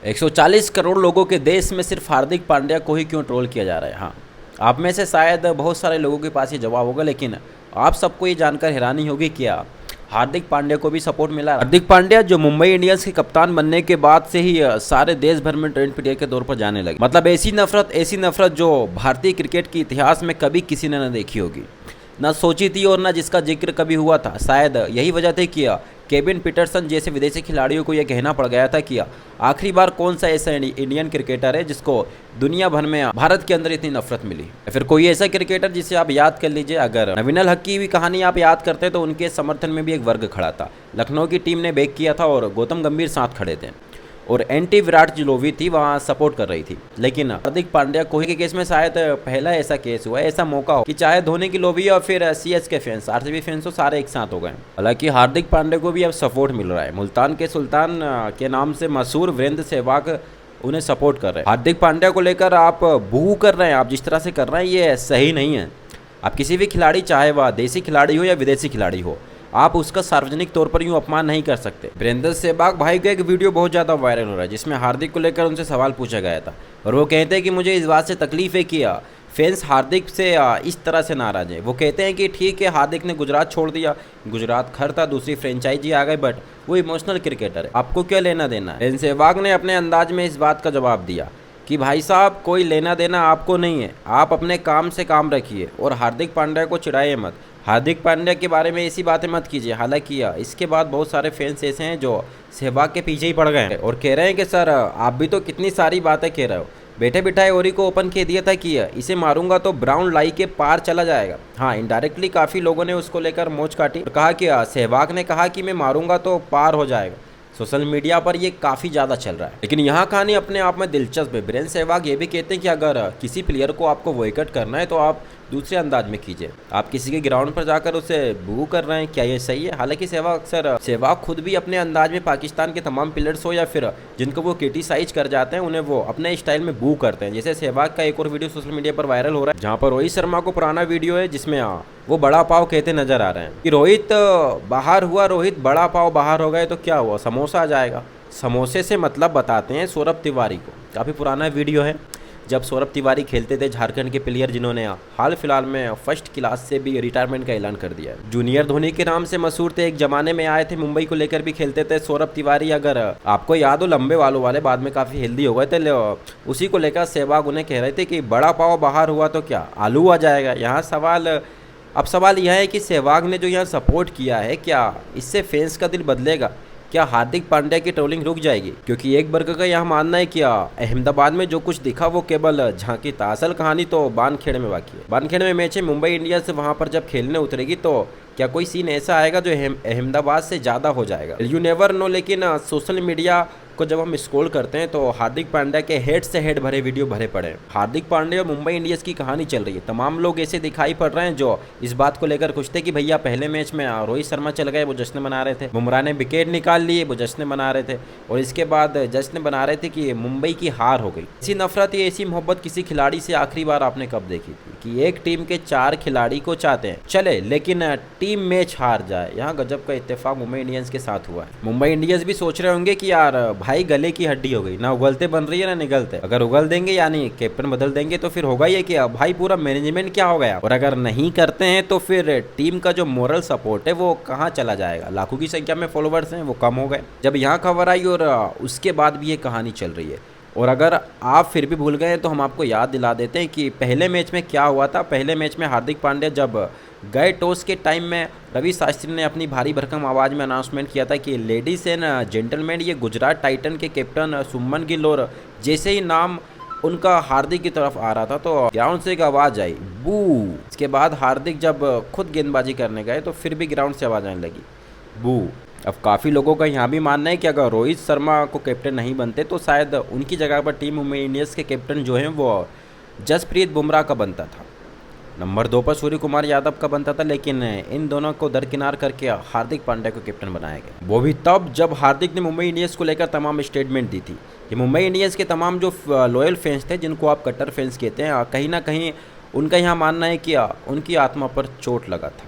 140 करोड़ लोगों के देश में सिर्फ हार्दिक पांड्या को ही क्यों ट्रोल किया जा रहा है। हाँ, आप में से शायद बहुत सारे लोगों के पास ये जवाब होगा, लेकिन आप सबको ये जानकर हैरानी होगी क्या हार्दिक पांड्या को भी सपोर्ट मिला। हार्दिक पांड्या जो मुंबई इंडियंस के कप्तान बनने के बाद से ही सारे देश भर में ट्रेंड प्लेयर के तौर पर जाने लगे। मतलब ऐसी नफरत जो भारतीय क्रिकेट के इतिहास में कभी किसी ने न देखी होगी, न सोची थी और न जिसका जिक्र कभी हुआ था। शायद यही वजह थी कि केविन पीटरसन जैसे विदेशी खिलाड़ियों को यह कहना पड़ गया था कि आखिरी बार कौन सा ऐसा इंडियन क्रिकेटर है जिसको दुनिया भर में भारत के अंदर इतनी नफरत मिली, या फिर कोई ऐसा क्रिकेटर जिसे आप याद कर लीजिए। अगर नवीन अल हक की भी कहानी आप याद करते हैं तो उनके समर्थन में भी एक वर्ग खड़ा था। लखनऊ की टीम ने बैक किया था और गौतम गंभीर साथ खड़े थे और एंटी विराट जो भी थी वहाँ सपोर्ट कर रही थी। लेकिन हार्दिक पांड्या कोहली के केस में शायद पहला ऐसा केस हुआ, ऐसा मौका हो कि चाहे धोनी की लोबी और फिर सीएसके फैंस, आरसीबी फैंस हो, सारे एक साथ हो गए। हालांकि हार्दिक पांड्या को भी अब सपोर्ट मिल रहा है। मुल्तान के सुल्तान के नाम से मशहूर वीरेंद्र सहवाग उन्हें सपोर्ट कर रहे हैं। हार्दिक पांड्या को लेकर आप बू कर रहे हैं, आप जिस तरह से कर रहे हैं ये सही नहीं है। आप किसी भी खिलाड़ी, चाहे वह देसी खिलाड़ी हो या विदेशी खिलाड़ी हो, आप उसका सार्वजनिक तौर पर यूँ अपमान नहीं कर सकते। वीरेंद्र सहवाग भाई का एक वीडियो बहुत ज़्यादा वायरल हो रहा है जिसमें हार्दिक को लेकर उनसे सवाल पूछा गया था और वो कहते हैं कि मुझे इस बात से तकलीफ है कि फैंस हार्दिक से इस तरह से नाराज है। वो कहते हैं कि ठीक है, हार्दिक ने गुजरात छोड़ दिया, गुजरात खर था, दूसरी फ्रेंचाइजी आ गई, बट वो इमोशनल क्रिकेटर है, आपको क्या लेना देना है। वीरेंद्र सहवाग ने अपने अंदाज में इस बात का जवाब दिया कि भाई साहब, कोई लेना देना आपको नहीं है, आप अपने काम से काम रखिए और हार्दिक पांड्या को चिढ़ाइए मत। हार्दिक पांड्या के बारे में ऐसी बातें मत कीजिए। हालांकि इसके बाद बहुत सारे फैंस ऐसे हैं जो सहवाग के पीछे ही पड़ गए हैं और कह रहे हैं कि सर आप भी तो कितनी सारी बातें कह रहे हो, बैठे बिठाए ओरी को ओपन कह दिया था कि इसे मारूंगा तो ब्राउन लाई के पार चला जाएगा। हाँ, इनडायरेक्टली काफ़ी लोगों ने उसको लेकर मोच काटी और कहा कि सहवाग ने कहा कि मैं मारूंगा तो पार हो जाएगा। सोशल मीडिया पर ये काफ़ी ज़्यादा चल रहा है, लेकिन यहाँ कहानी अपने आप में दिलचस्प है। वीरेंद्र सहवाग ये भी कहते हैं कि अगर किसी प्लेयर को आपको बॉयकॉट करना है तो आप दूसरे अंदाज में कीजिए। आप किसी के ग्राउंड पर जाकर उसे बू कर रहे हैं, क्या ये सही है? हालांकि सहवाग खुद भी अपने अंदाज में पाकिस्तान के तमाम प्लेयर्स हो या फिर जिनको वो क्रिटिसाइज कर जाते हैं उन्हें वो अपने स्टाइल में बू करते हैं। जैसे सहवाग का एक और वीडियो सोशल मीडिया पर वायरल हो रहा है जहाँ पर रोहित शर्मा को पुराना वीडियो है जिसमें वो बड़ा पाव कहते नजर आ रहे हैं कि रोहित बाहर हुआ, रोहित बड़ा पाव बाहर हो गए तो क्या हुआ, समोसा आ जाएगा। समोसे से मतलब बताते हैं सौरभ तिवारी को। काफ़ी पुराना वीडियो है जब सौरभ तिवारी खेलते थे, झारखंड के प्लेयर जिन्होंने हाल फिलहाल में फर्स्ट क्लास से भी रिटायरमेंट का ऐलान कर दिया है। जूनियर धोनी के नाम से मशहूर थे, एक जमाने में आए थे, मुंबई को लेकर भी खेलते थे सौरभ तिवारी। अगर आपको याद हो, लंबे बालों वाले, बाद में काफ़ी हेल्दी हो गए थे। उसी को लेकर सहवाग उन्हें कह रहे थे कि बड़ा पाव बाहर हुआ तो क्या आलू आ जाएगा। यहाँ सवाल यह है कि सहवाग ने जो यहाँ सपोर्ट किया है, क्या इससे फैंस का दिल बदलेगा? क्या हार्दिक पांड्या की ट्रोलिंग रुक जाएगी? क्योंकि एक वर्ग का यह मानना है कि अहमदाबाद में जो कुछ दिखा वो केवल झांकी था, असल कहानी तो बानखेड़ में बाकी है। बानखेड़ में मैच है मुंबई इंडियंस से, वहां पर जब खेलने उतरेगी तो क्या कोई सीन ऐसा आएगा जो अहमदाबाद से ज़्यादा हो जाएगा? You never know. लेकिन सोशल मीडिया को जब हम स्क्रॉल करते हैं तो हार्दिक पांड्या के हेड से हेड भरे वीडियो भरे पड़े हैं। हार्दिक पांड्या और मुंबई इंडियंस की कहानी चल रही है। तमाम लोग ऐसे दिखाई पड़ रहे हैं जो इस बात को लेकर खुश थे कि भैया पहले मैच में रोहित शर्मा चल गए, वो जश्न मना रहे थे, बुमराह ने विकेट निकाल लिए, वो जश्न मना रहे थे, और इसके बाद जश्न बना रहे थे कि मुंबई की हार हो गई। ऐसी नफरत या ऐसी मोहब्बत किसी खिलाड़ी से आखिरी बार आपने कब देखी थी कि एक टीम के 4 खिलाड़ी को चाहते हैं चले लेकिन टीम मैच हार जाए? यहाँ गजब का इत्तेफाक मुंबई इंडियंस के साथ हुआ है। मुंबई इंडियंस भी सोच रहे होंगे कि यार भाई गले की हड्डी हो गई, ना उगलते बन रही है ना निगलते। अगर उगल देंगे यानी कैप्टन बदल देंगे तो फिर होगा ये कि भाई पूरा मैनेजमेंट क्या हो गया, और अगर नहीं करते हैं तो फिर टीम का जो मोरल सपोर्ट है वो कहाँ चला जाएगा? लाखों की संख्या में फॉलोवर्स हैं वो कम हो गए। जब यहाँ खबर आई और उसके बाद भी ये कहानी चल रही है, और अगर आप फिर भी भूल गए तो हम आपको याद दिला देते हैं कि पहले मैच में क्या हुआ था। पहले मैच में हार्दिक पांड्या जब गए टॉस के टाइम में रवि शास्त्री ने अपनी भारी भरकम आवाज़ में अनाउंसमेंट किया था कि लेडीज एंड जेंटलमैन, ये गुजरात टाइटन के कैप्टन शुभमन गिल, और जैसे ही नाम उनका हार्दिक की तरफ आ रहा था तो ग्राउंड से एक आवाज़ आई, बू। इसके बाद हार्दिक जब खुद गेंदबाजी करने गए तो फिर भी ग्राउंड से आवाज़ आने लगी, बू। अब काफ़ी लोगों का यहाँ भी मानना है कि अगर रोहित शर्मा को कैप्टन नहीं बनते तो शायद उनकी जगह पर टीम मुंबई इंडियंस के कैप्टन जो हैं वो जसप्रीत बुमराह का बनता था, नंबर 2 पर सूर्य कुमार यादव का बनता था, लेकिन इन दोनों को दरकिनार करके हार्दिक पांड्या को कैप्टन बनाया गया। वो भी तब जब हार्दिक ने मुंबई इंडियंस को लेकर तमाम स्टेटमेंट दी थी। ये मुंबई इंडियंस के तमाम जो लॉयल फैंस थे, जिनको आप कट्टर फैंस कहते हैं, कहीं ना कहीं उनका यहाँ मानना है कि उनकी आत्मा पर चोट लगा था।